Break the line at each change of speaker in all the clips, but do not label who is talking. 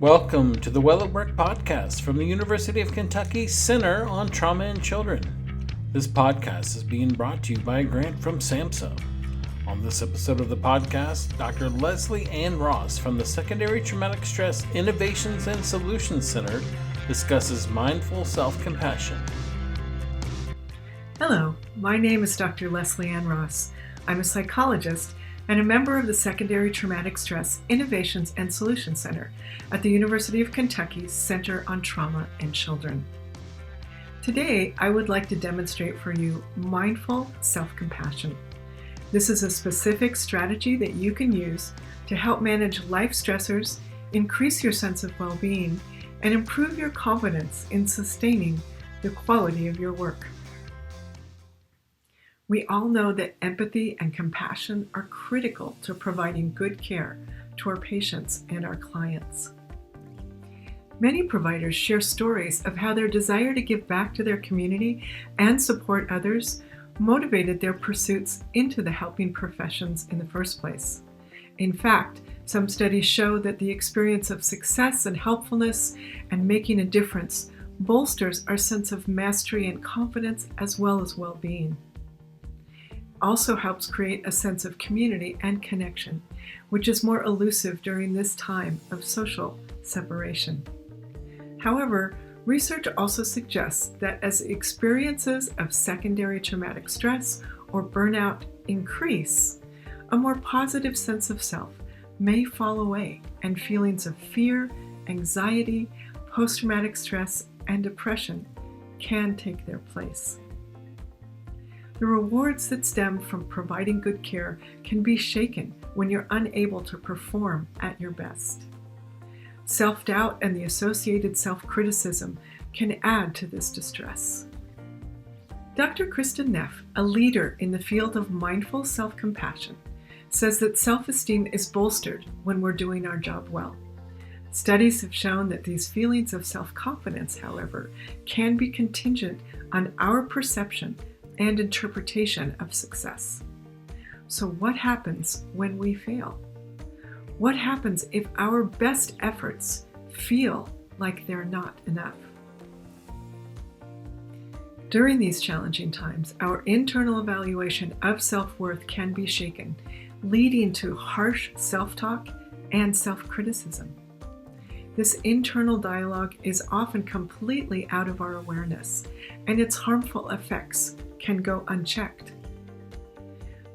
Welcome to the Well at Work podcast from the University of Kentucky Center on Trauma in Children. This podcast is being brought to you by a grant from SAMHSA. On this episode of the podcast, Dr. Leslie Ann Ross from the Secondary Traumatic Stress Innovations and Solutions Center discusses mindful self-compassion.
Hello, my name is Dr. Leslie Ann Ross. I'm a psychologist and a member of the Secondary Traumatic Stress Innovations and Solutions Center at the University of Kentucky's Center on Trauma in Children. Today, I would like to demonstrate for you mindful self-compassion. This is a specific strategy that you can use to help manage life stressors, increase your sense of well-being, and improve your confidence in sustaining the quality of your work. We all know that empathy and compassion are critical to providing good care to our patients and our clients. Many providers share stories of how their desire to give back to their community and support others motivated their pursuits into the helping professions in the first place. In fact, some studies show that the experience of success and helpfulness and making a difference bolsters our sense of mastery and confidence as well as well-being. Also helps create a sense of community and connection, which is more elusive during this time of social separation. However, research also suggests that as experiences of secondary traumatic stress or burnout increase, a more positive sense of self may fall away and feelings of fear, anxiety, post-traumatic stress, and depression can take their place. The rewards that stem from providing good care can be shaken when you're unable to perform at your best. Self-doubt and the associated self-criticism can add to this distress. Dr. Kristen Neff, a leader in the field of mindful self-compassion, says that self-esteem is bolstered when we're doing our job well. Studies have shown that these feelings of self-confidence, however, can be contingent on our perception and interpretation of success. So what happens when we fail? What happens if our best efforts feel like they're not enough? During these challenging times, our internal evaluation of self-worth can be shaken, leading to harsh self-talk and self-criticism. This internal dialogue is often completely out of our awareness, and its harmful effects can go unchecked.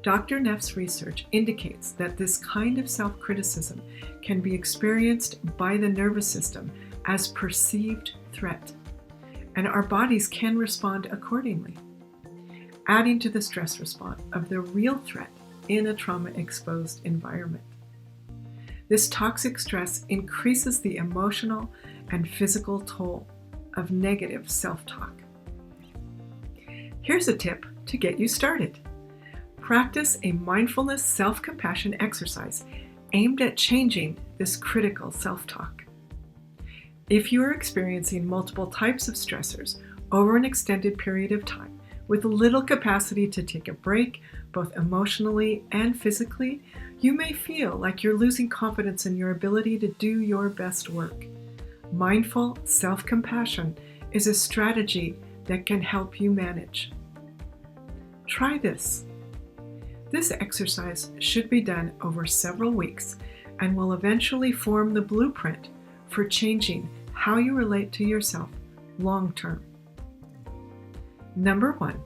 Dr. Neff's research indicates that this kind of self-criticism can be experienced by the nervous system as perceived threat, and our bodies can respond accordingly, adding to the stress response of the real threat in a trauma-exposed environment. This toxic stress increases the emotional and physical toll of negative self-talk. Here's a tip to get you started. Practice a mindfulness self-compassion exercise aimed at changing this critical self-talk. If you are experiencing multiple types of stressors over an extended period of time with little capacity to take a break, both emotionally and physically, you may feel like you're losing confidence in your ability to do your best work. Mindful self-compassion is a strategy that can help you manage. Try this. This exercise should be done over several weeks and will eventually form the blueprint for changing how you relate to yourself long term. Number 1,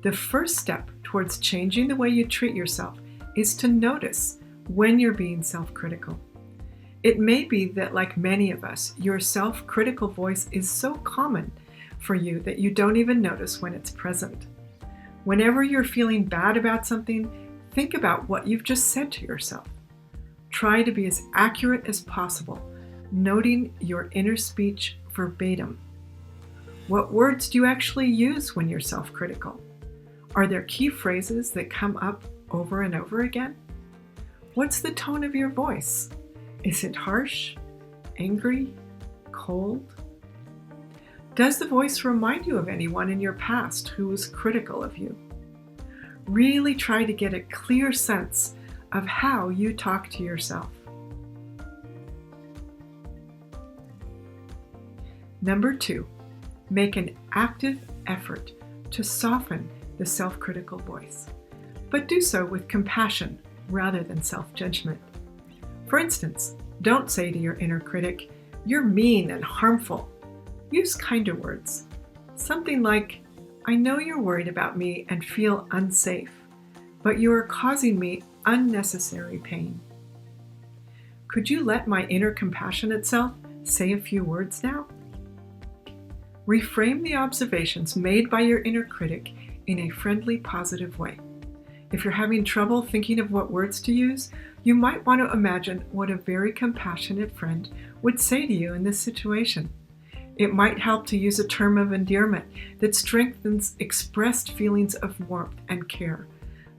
the first step towards changing the way you treat yourself is to notice when you're being self-critical. It may be that, like many of us, your self-critical voice is so common for you that you don't even notice when it's present. Whenever you're feeling bad about something, think about what you've just said to yourself. Try to be as accurate as possible, noting your inner speech verbatim. What words do you actually use when you're self-critical? Are there key phrases that come up over and over again? What's the tone of your voice? Is it harsh, angry, cold? Does the voice remind you of anyone in your past who was critical of you? Really try to get a clear sense of how you talk to yourself. Number 2, make an active effort to soften the self-critical voice, but do so with compassion rather than self-judgment. For instance, don't say to your inner critic, "You're mean and harmful." Use kinder words. Something like, "I know you're worried about me and feel unsafe, but you are causing me unnecessary pain. Could you let my inner compassionate self say a few words now?" Reframe the observations made by your inner critic in a friendly, positive way. If you're having trouble thinking of what words to use, you might want to imagine what a very compassionate friend would say to you in this situation. It might help to use a term of endearment that strengthens expressed feelings of warmth and care,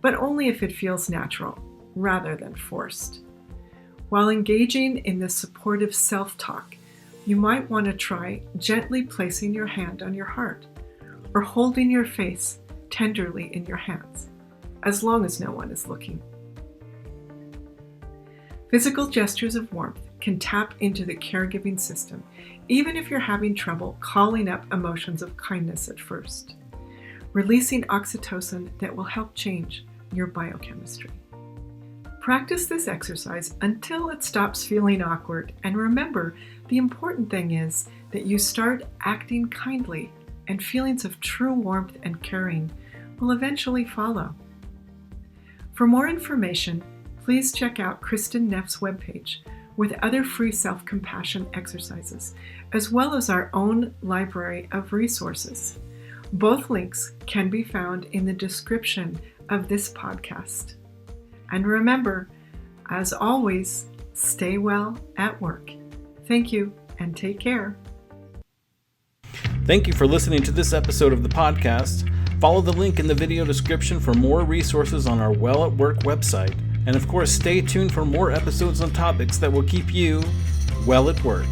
but only if it feels natural rather than forced. While engaging in this supportive self-talk, you might want to try gently placing your hand on your heart or holding your face tenderly in your hands, as long as no one is looking. Physical gestures of warmth can tap into the caregiving system, even if you're having trouble calling up emotions of kindness at first, releasing oxytocin that will help change your biochemistry. Practice this exercise until it stops feeling awkward, and remember, the important thing is that you start acting kindly, and feelings of true warmth and caring will eventually follow. For more information, please check out Kristen Neff's webpage with other free self-compassion exercises, as well as our own library of resources. Both links can be found in the description of this podcast. And remember, as always, stay well at work. Thank you and take care.
Thank you for listening to this episode of the podcast. Follow the link in the video description for more resources on our Well at Work website. And of course, stay tuned for more episodes on topics that will keep you well at work.